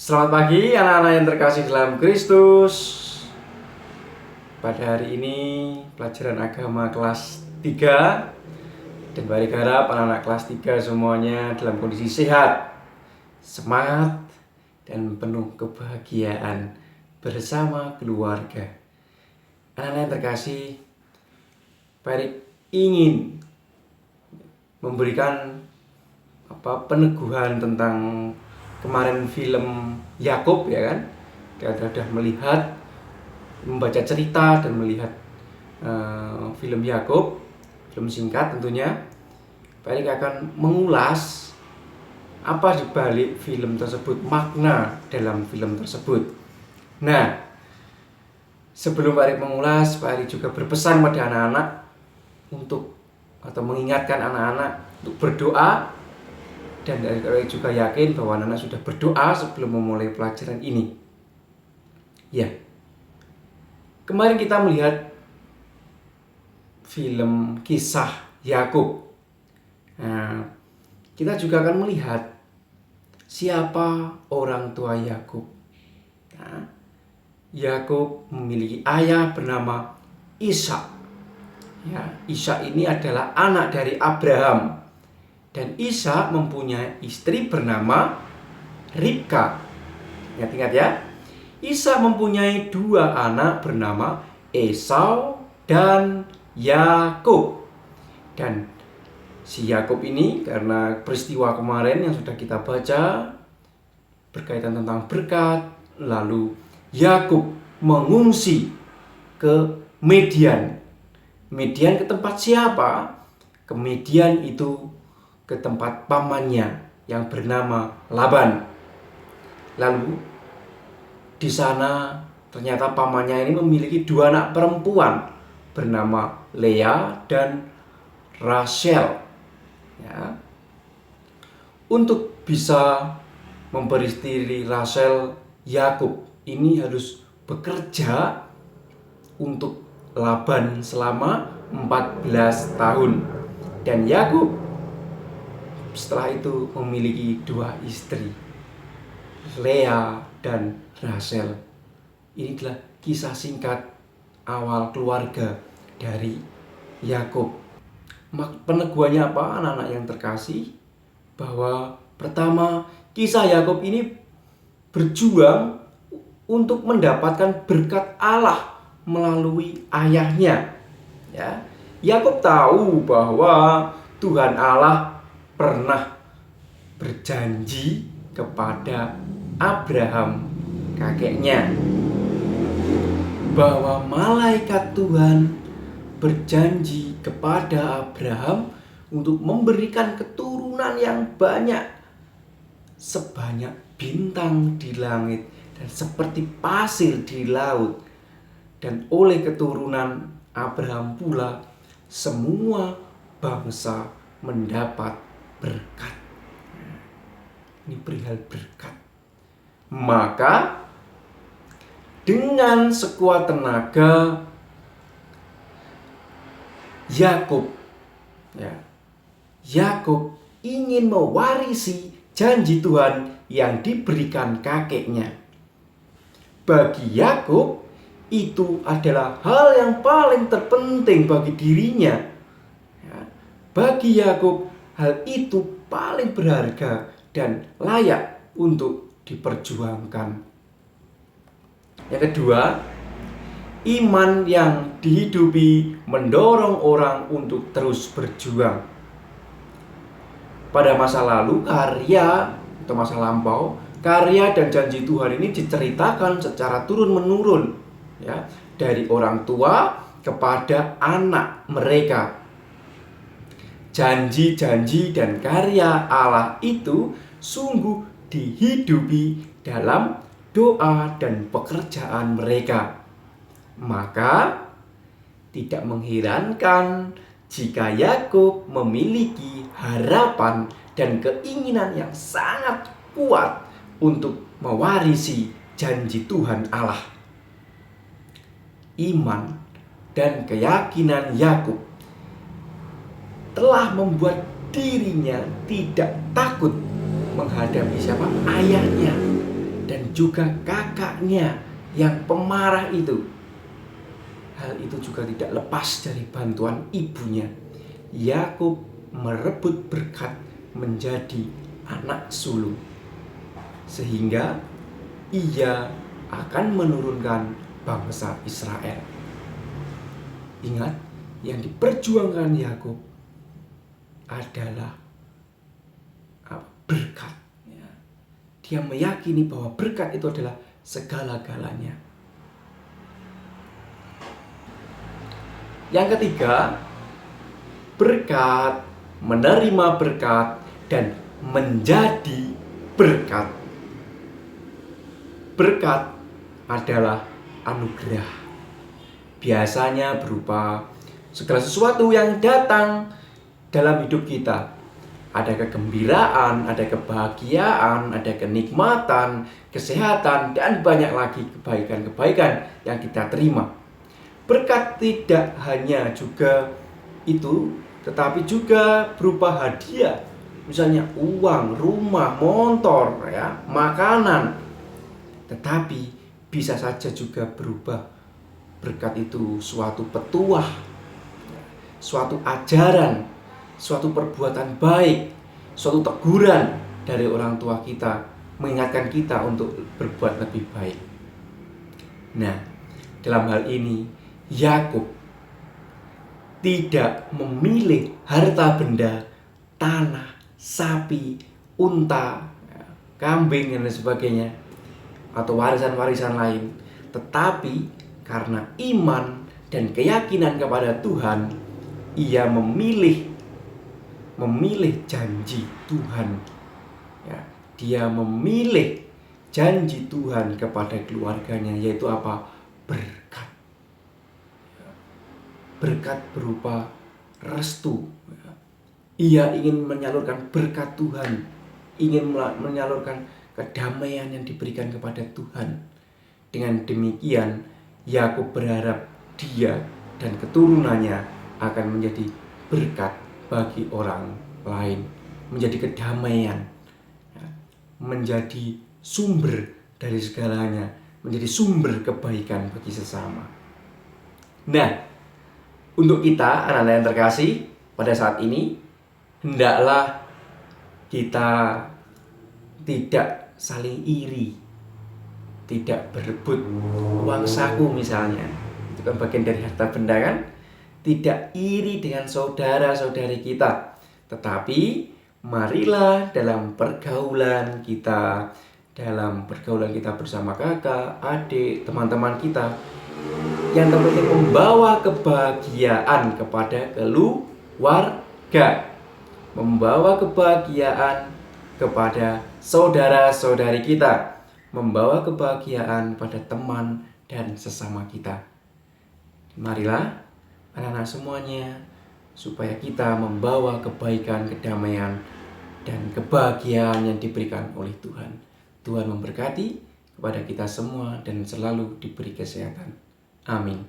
Selamat pagi anak-anak yang terkasih dalam Kristus. Pada hari ini pelajaran agama kelas 3. Dan Bari harap anak-anak kelas 3 semuanya dalam kondisi sehat, semangat, dan penuh kebahagiaan bersama keluarga. Anak-anak yang terkasih, Bari ingin memberikan peneguhan tentang kemarin film Yakub, ya kan? Kita sudah melihat, membaca cerita dan melihat film Yakub, film singkat tentunya. Pak Erik akan mengulas apa di balik film tersebut, makna dalam film tersebut. Nah, sebelum Pak Erik mengulas, Pak Erik juga berpesan pada anak-anak atau mengingatkan anak-anak untuk berdoa. Dan Erik juga yakin bahwa anak-anak sudah berdoa sebelum memulai pelajaran ini. Ya, kemarin kita melihat film kisah Yakub. Nah, kita juga akan melihat siapa orang tua Yakub. Nah, Yakub memiliki ayah bernama Ishak. Ya, Ishak ini adalah anak dari Abraham. Dan Ishak mempunyai istri bernama Ribka. Ingat-ingat ya. Ishak mempunyai 2 anak bernama Esau dan Yakub. Dan si Yakub ini karena peristiwa kemarin yang sudah kita baca berkaitan tentang berkat, lalu Yakub mengungsi ke Midian. Midian ke tempat siapa? Ke Midian itu ke tempat pamannya yang bernama Laban. Lalu di sana ternyata pamannya ini memiliki 2 anak perempuan bernama Lea dan Rachel. Ya. Untuk bisa memperistiri Rachel, Yakub ini harus bekerja untuk Laban selama 14 tahun. Dan Yakub setelah itu memiliki 2 istri, Lea dan Rachel. Ini adalah kisah singkat awal keluarga dari Yakub. Peneguhannya apa, anak-anak yang terkasih? Bahwa pertama, kisah Yakub ini berjuang untuk mendapatkan berkat Allah melalui ayahnya. Ya, Yakub tahu bahwa Tuhan Allah pernah berjanji kepada Abraham, kakeknya, bahwa malaikat Tuhan berjanji kepada Abraham untuk memberikan keturunan yang banyak sebanyak bintang di langit dan seperti pasir di laut. Dan oleh keturunan Abraham pula semua bangsa mendapat berkat. Ini perihal berkat. Maka dengan sekuat tenaga Yakub ingin mewarisi janji Tuhan yang diberikan kakeknya. Bagi Yakub itu adalah hal yang paling terpenting bagi dirinya. Bagi Yakub hal itu paling berharga dan layak untuk diperjuangkan. Yang kedua, iman yang dihidupi mendorong orang untuk terus berjuang. Pada masa lalu, masa lampau, karya dan janji Tuhan ini diceritakan secara turun-menurun, ya, dari orang tua kepada anak mereka. Janji-janji dan karya Allah itu sungguh dihidupi dalam doa dan pekerjaan mereka. Maka tidak mengherankan jika Yakub memiliki harapan dan keinginan yang sangat kuat untuk mewarisi janji Tuhan Allah. Iman dan keyakinan Yakub telah membuat dirinya tidak takut menghadapi siapa? Ayahnya. dan juga kakaknya yang pemarah itu. Hal itu juga tidak lepas dari bantuan ibunya. Yakub merebut berkat menjadi anak sulung, sehingga ia akan menurunkan bangsa Israel. Ingat, yang diperjuangkan Yakub adalah berkat. Dia meyakini bahwa berkat itu adalah segala-galanya. Yang ketiga, berkat, menerima berkat, dan menjadi berkat. Berkat adalah anugerah. Biasanya berupa segala sesuatu yang datang dalam hidup kita. Ada kegembiraan, ada kebahagiaan, ada kenikmatan, kesehatan, dan banyak lagi kebaikan-kebaikan yang kita terima. Berkat tidak hanya juga itu, tetapi juga berupa hadiah. Misalnya uang, rumah, motor, makanan. Tetapi bisa saja juga berubah berkat itu suatu petuah, suatu ajaran, suatu perbuatan baik, suatu teguran dari orang tua kita, mengingatkan kita untuk berbuat lebih baik. Nah, dalam hal ini Yakub tidak memilih harta benda, tanah, sapi, unta, kambing, dan sebagainya, atau warisan-warisan lain, tetapi karena iman dan keyakinan kepada Tuhan, ia memilih janji Tuhan. Dia memilih janji Tuhan kepada keluarganya, yaitu apa? Berkat. Berkat berupa restu. Ia ingin menyalurkan berkat Tuhan, ingin menyalurkan kedamaian yang diberikan kepada Tuhan. Dengan demikian, Yakub berharap dia dan keturunannya akan menjadi berkat bagi orang lain, menjadi kedamaian, menjadi sumber dari segalanya, menjadi sumber kebaikan bagi sesama. Nah, untuk kita anak-anak yang terkasih, pada saat ini hendaklah kita tidak saling iri, tidak berebut uang saku misalnya. Itu kan bagian dari harta benda kan? Tidak iri dengan saudara-saudari kita, tetapi marilah dalam pergaulan kita bersama kakak, adik, teman-teman kita, yang terpenting membawa kebahagiaan kepada keluarga, membawa kebahagiaan kepada saudara-saudari kita, membawa kebahagiaan pada teman dan sesama kita. Marilah anak-anak semuanya, supaya kita membawa kebaikan, kedamaian, dan kebahagiaan yang diberikan oleh Tuhan. Tuhan memberkati kepada kita semua dan selalu diberi kesehatan. Amin.